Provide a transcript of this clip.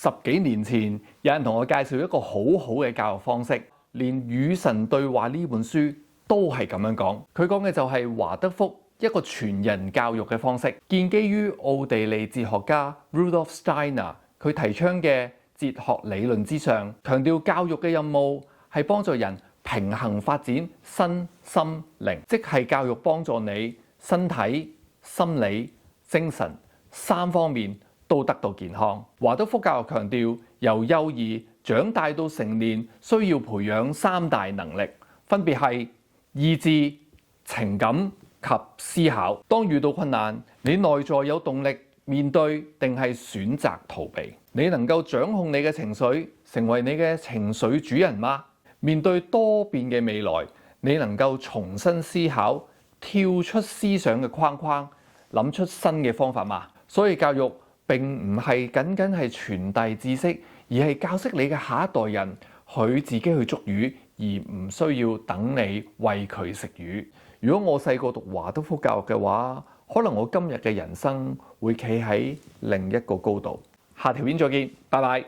10幾年前，有人同我介紹一個好好嘅教育方式，連《與神對話》呢本書都係咁樣講。佢講嘅就係華德福一個全人教育嘅方式，建基於奧地利哲學家 Rudolf Steiner 佢提倡嘅哲學理論之上，強調教育嘅任務係幫助人平衡發展身心靈，即係教育幫助你身體、心理、精神3方面都得到健康。華德福教育強調，由幼兒長大到成年，需要培養3大能力，分別係意志、情感及思考。當遇到困難，你內在有動力面對定係選擇逃避？你能夠掌控你嘅情緒，成為你嘅情緒主人嗎？面對多變嘅未來，你能夠重新思考，跳出思想嘅框框，諗出新嘅方法嗎？所以教育並唔係僅僅係傳遞知識，而係教識你嘅下一代人，佢自己去捉魚，而唔需要等你餵佢食魚。如果我細個讀華德福教育嘅話，可能我今日嘅人生會企喺另一個高度。下條片再見，拜拜。